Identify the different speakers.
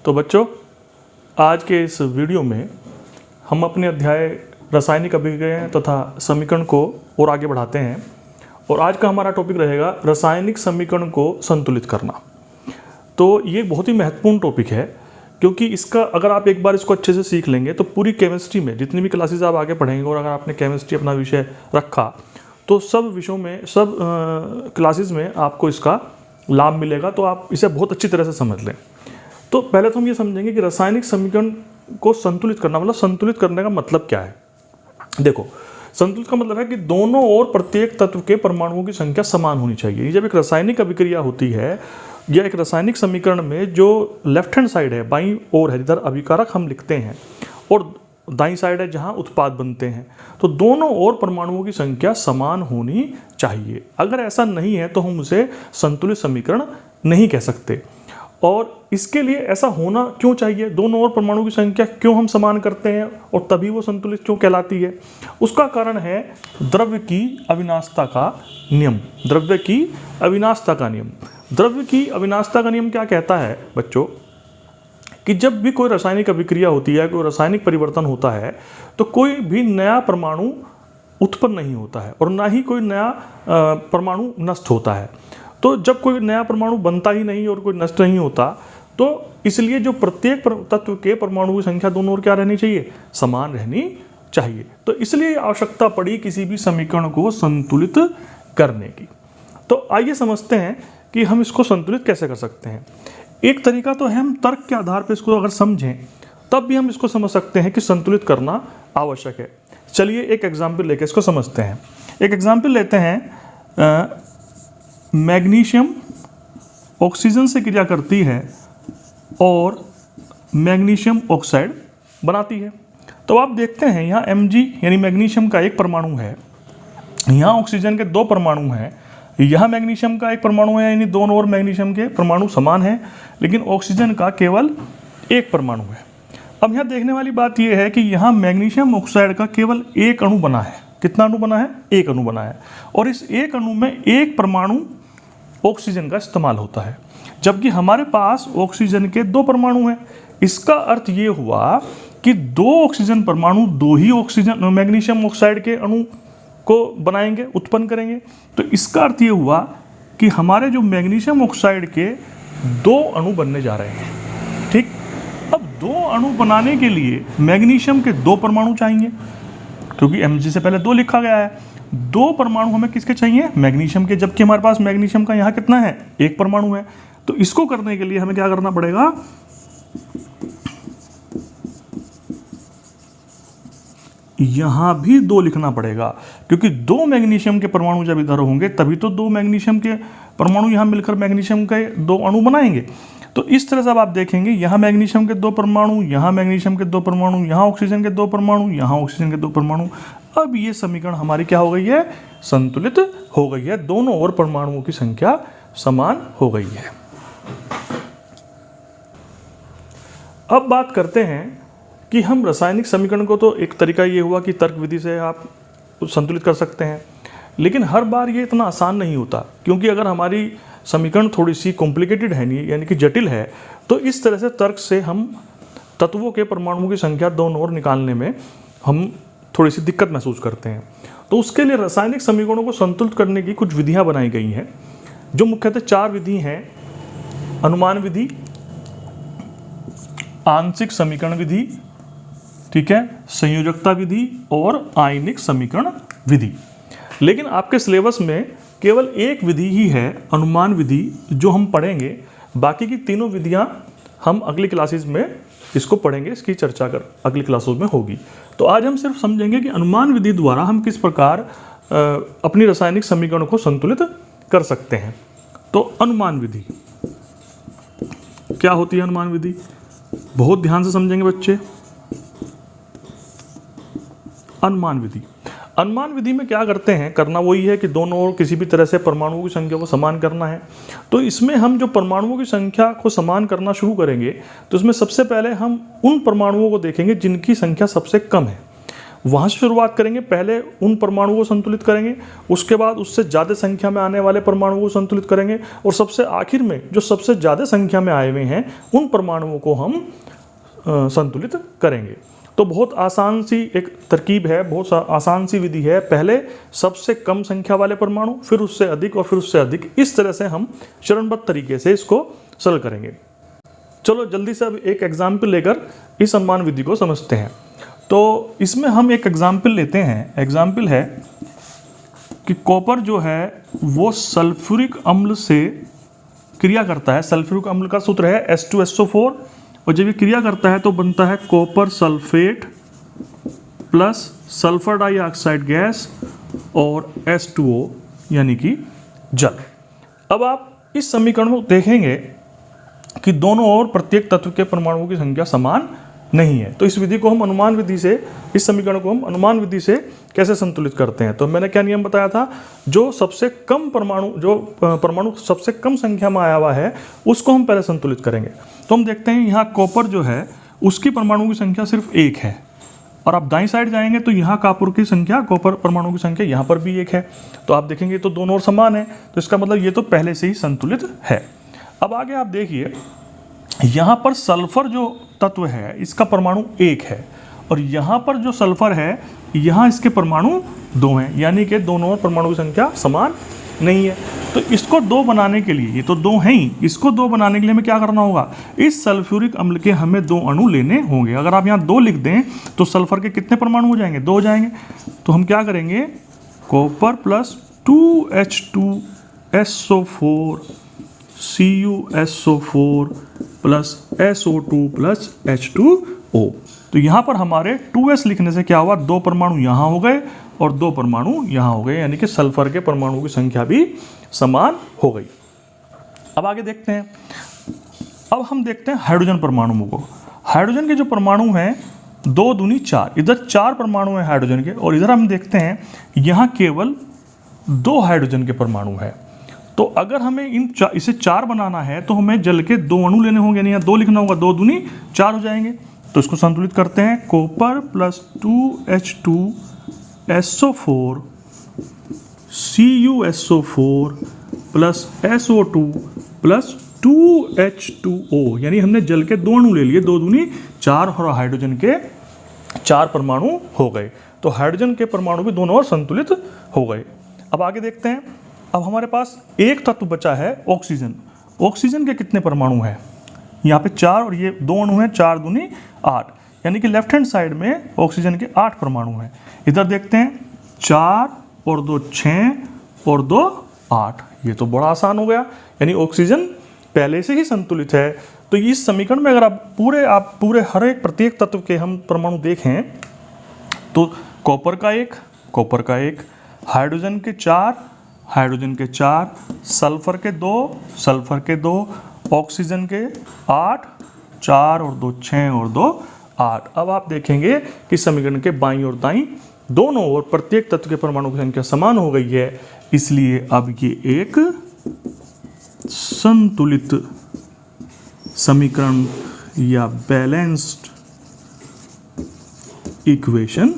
Speaker 1: तो बच्चों, आज के इस वीडियो में हम अपने अध्याय रासायनिक अभिक्रियाएं तथा समीकरण को और आगे बढ़ाते हैं। और आज का हमारा टॉपिक रहेगा रासायनिक समीकरण को संतुलित करना। तो ये बहुत ही महत्वपूर्ण टॉपिक है, क्योंकि इसका अगर आप एक बार इसको अच्छे से सीख लेंगे तो पूरी केमिस्ट्री में जितनी भी क्लासेस आप आगे पढ़ेंगे, और अगर आपने केमिस्ट्री अपना विषय रखा तो सब विषयों में, सब क्लासेस में आपको इसका लाभ मिलेगा। तो आप इसे बहुत अच्छी तरह से समझ लें। तो पहले तो हम ये समझेंगे कि रासायनिक समीकरण को संतुलित करना, मतलब संतुलित करने का मतलब क्या है। देखो, संतुलित का मतलब है कि दोनों ओर प्रत्येक तत्व के परमाणुओं की संख्या समान होनी चाहिए। जब एक रासायनिक अभिक्रिया होती है या एक रासायनिक समीकरण में जो लेफ्ट हैंड साइड है, बाईं ओर है जिधर अभिकारक हम लिखते हैं, और दाईं साइड है जहां उत्पाद बनते हैं, तो दोनों ओर परमाणुओं की संख्या समान होनी चाहिए। अगर ऐसा नहीं है तो हम उसे संतुलित समीकरण नहीं कह सकते। और इसके लिए ऐसा होना क्यों चाहिए, दोनों ओर परमाणुओं की संख्या क्यों हम समान करते हैं और तभी वो संतुलित क्यों कहलाती है, उसका कारण है द्रव्य की अविनाशता का नियम। द्रव्य की अविनाशता का नियम, द्रव्य की अविनाशता का नियम क्या कहता है बच्चों, कि जब भी कोई रासायनिक अभिक्रिया होती है, कोई रासायनिक परिवर्तन होता है, तो कोई भी नया परमाणु उत्पन्न नहीं होता है और ना ही कोई नया परमाणु नष्ट होता है। तो जब कोई नया परमाणु बनता ही नहीं और कोई नष्ट नहीं होता, तो इसलिए जो प्रत्येक तत्व के परमाणु की संख्या दोनों ओर क्या रहनी चाहिए, समान रहनी चाहिए। तो इसलिए आवश्यकता पड़ी किसी भी समीकरण को संतुलित करने की। तो आइए समझते हैं कि हम इसको संतुलित कैसे कर सकते हैं। एक तरीका तो है, हम तर्क के आधार पर इसको अगर समझें तब भी हम इसको समझ सकते हैं कि संतुलित करना आवश्यक है। चलिए एक एग्जाम्पल लेके इसको समझते हैं। एक एग्जाम्पल लेते हैं, मैग्नीशियम ऑक्सीजन से क्रिया करती है और मैग्नीशियम ऑक्साइड बनाती है। तो आप देखते हैं यहाँ Mg यानी मैग्नीशियम का एक परमाणु है, यहाँ ऑक्सीजन के दो परमाणु हैं, यहाँ मैग्नीशियम का एक परमाणु है, यानी दोनों ओर मैग्नीशियम के परमाणु समान हैं, लेकिन ऑक्सीजन का केवल एक परमाणु है। अब यहाँ देखने वाली बात यह है कि यहाँ मैग्नीशियम ऑक्साइड का केवल एक अणु बना है। कितना अणु बना है? एक अणु बना है। और इस एक अणु में एक परमाणु ऑक्सीजन का इस्तेमाल होता है, जबकि हमारे पास ऑक्सीजन के दो परमाणु हैं। इसका अर्थ ये हुआ कि दो ऑक्सीजन परमाणु दो ही ऑक्सीजन मैग्नीशियम ऑक्साइड के अणु को बनाएंगे, उत्पन्न करेंगे। तो इसका अर्थ ये हुआ कि हमारे जो मैग्नीशियम ऑक्साइड के दो अणु बनने जा रहे हैं। ठीक, अब दो अणु बनाने के लिए मैग्नीशियम के दो परमाणु चाहिए, क्योंकि Mg से पहले दो लिखा गया है। दो परमाणु हमें किसके चाहिए? मैग्नीशियम के, जबकि हमारे पास मैग्नीशियम का यहाँ कितना है? एक परमाणु है। तो इसको करने के लिए हमें क्या करना पड़ेगा? यहाँ भी दो लिखना पड़ेगा, क्योंकि दो मैग्नीशियम के परमाणु जब इधर होंगे तभी तो दो मैग्नीशियम के परमाणु यहाँ मिलकर मैग्नीशियम के दो अणु बनाएंगे। तो इस तरह से अब आप देखेंगे, यहाँ मैग्नीशियम के दो परमाणु, यहाँ मैग्नीशियम के दो परमाणु, यहाँ ऑक्सीजन के दो परमाणु, यहाँ ऑक्सीजन के दो परमाणु। अब ये समीकरण हमारी क्या हो गई है? संतुलित हो गई है। दोनों ओर परमाणुओं की संख्या समान हो गई है। अब बात करते हैं कि हम रासायनिक समीकरण को, तो एक तरीका ये हुआ कि तर्क विधि से आप संतुलित कर सकते हैं, लेकिन हर बार ये इतना आसान नहीं होता, क्योंकि अगर हमारी समीकरण थोड़ी सी कॉम्प्लिकेटेड है, नहीं यानी कि जटिल है, तो इस तरह से तर्क से हम तत्वों के परमाणुओं की संख्या दोनों ओर निकालने में हम थोड़ी सी दिक्कत महसूस करते हैं। तो उसके लिए रासायनिक समीकरणों को संतुलित करने की कुछ विधियां बनाई गई हैं, जो मुख्यतः चार विधि हैं: अनुमान विधि, आंशिक समीकरण विधि, ठीक है, संयोजकता विधि और आयनिक समीकरण विधि। लेकिन आपके सिलेबस में केवल एक विधि ही है, अनुमान विधि, जो हम पढ़ेंगे। बाकी की तीनों विधियां हम अगली क्लासेस में इसको पढ़ेंगे, इसकी चर्चा अगली क्लासों में होगी। तो आज हम सिर्फ समझेंगे कि अनुमान विधि द्वारा हम किस प्रकार अपनी रासायनिक समीकरण को संतुलित कर सकते हैं। तो अनुमान विधि क्या होती है? अनुमान विधि बहुत ध्यान से समझेंगे बच्चे। अनुमान विधि, अनुमान विधि में क्या करते हैं, करना वही है कि दोनों ओर किसी भी तरह से परमाणुओं की संख्या को समान करना है। तो इसमें हम जो परमाणुओं की संख्या को समान करना शुरू करेंगे, तो इसमें सबसे पहले हम उन परमाणुओं को देखेंगे जिनकी संख्या सबसे कम है। वहाँ से शुरुआत करेंगे, पहले उन परमाणुओं को संतुलित करेंगे, उसके बाद उससे ज़्यादा संख्या में आने वाले परमाणुओं को संतुलित करेंगे, और सबसे आखिर में जो सबसे ज़्यादा संख्या में आए हुए हैं उन परमाणुओं को हम संतुलित करेंगे। तो बहुत आसान सी एक तरकीब है, बहुत आसान सी विधि है। पहले सबसे कम संख्या वाले परमाणु, फिर उससे अधिक और फिर उससे अधिक, इस तरह से हम चरणबद्ध तरीके से इसको सरल करेंगे। चलो जल्दी से अब एक एग्जाम्पल लेकर इस अनुमान विधि को समझते हैं। तो इसमें हम एक एग्जाम्पल लेते हैं। एग्जाम्पल है कि कॉपर जो है वो सल्फ्यूरिक अम्ल से क्रिया करता है। सल्फ्यूरिक अम्ल का सूत्र है H2SO4, और जब ये क्रिया करता है तो बनता है copper sulphate plus sulphur dioxide gas और H2O यानी कि जल। अब आप इस समीकरण को देखेंगे कि दोनों ओर प्रत्येक तत्व के परमाणुओं की संख्या समान नहीं है। तो इस विधि को हम अनुमान विधि से, इस समीकरण को हम अनुमान विधि से कैसे संतुलित करते हैं। तो मैंने क्या नियम बताया था, जो सबसे कम परमाणु, जो परमाणु सबसे कम संख्या में आया हुआ है उसको हम पहले संतुलित करेंगे। तो हम देखते हैं यहाँ कॉपर जो है उसकी परमाणु की संख्या सिर्फ 1 है, और आप दाईं साइड जाएंगे तो यहाँ कॉपर की संख्या, कॉपर परमाणु की संख्या यहाँ पर भी 1 है। तो आप देखेंगे तो दोनों ओर समान है, तो इसका मतलब ये तो पहले से ही संतुलित है। अब आगे आप देखिए, यहाँ पर सल्फर जो तत्व है इसका परमाणु 1 है, और यहाँ पर जो सल्फर है यहाँ इसके परमाणु 2 हैं, यानी कि दोनों ओर परमाणु की संख्या समान नहीं है। तो इसको 2 बनाने के लिए, ये तो 2 हैं ही, इसको 2 बनाने के लिए हमें क्या करना होगा, इस सल्फ्यूरिक अम्ल के हमें 2 अणु लेने होंगे। अगर आप यहाँ 2 लिख दें तो सल्फर के कितने परमाणु हो जाएंगे, 2 हो जाएंगे। तो हम क्या करेंगे, copper plus 2H2SO4 CuSO4 plus SO2 plus H2O। तो यहाँ पर हमारे 2S लिखने से क्या हुआ, 2 परमाणु यहाँ हो गए और 2 परमाणु यहाँ हो गए, यानी कि सल्फर के परमाणुओं की संख्या भी समान हो गई। अब आगे देखते हैं। अब हम देखते हैं हाइड्रोजन परमाणुओं को। हाइड्रोजन के जो परमाणु हैं 2 दूनी 4, इधर 4 परमाणु हैं हाइड्रोजन के, और इधर हम देखते हैं यहाँ केवल 2 हाइड्रोजन के परमाणु हैं। तो अगर हमें इसे 4 बनाना है तो हमें जल के 2 अणु लेने होंगे, नहीं यहाँ 2 लिखना होगा, 2 दूनी 4 हो जाएंगे। तो इसको संतुलित करते हैं, copper plus 2H2SO4 CuSO4 plus SO2 plus 2H2O, यानी हमने जल के 2 अणु ले लिए, 2 दूनी 4, और हाइड्रोजन के 4 परमाणु हो गए। तो हाइड्रोजन के परमाणु भी दोनों ओर संतुलित हो गए। अब आगे देखते हैं। अब हमारे पास एक तत्व बचा है ऑक्सीजन। ऑक्सीजन के कितने परमाणु हैं, यहाँ पे 4, और ये 2 अणु हैं, 4 दूनी 8, यानी कि लेफ्ट हैंड साइड में ऑक्सीजन के 8 परमाणु हैं। इधर देखते हैं 4 और 2 6 और 2 8। ये तो बड़ा आसान हो गया, यानी ऑक्सीजन पहले से ही संतुलित है। तो इस समीकरण में अगर आप पूरे हर एक प्रत्येक तत्व के हम परमाणु देखें तो कॉपर का 1, हाइड्रोजन के 4, सल्फर के 2, ऑक्सीजन के 8, 4 और 2 6 और 2 8। अब आप देखेंगे कि समीकरण के बाईं और दाईं दोनों ओर प्रत्येक तत्व के परमाणु की संख्या समान हो गई है, इसलिए अब ये एक संतुलित समीकरण या बैलेंस्ड इक्वेशन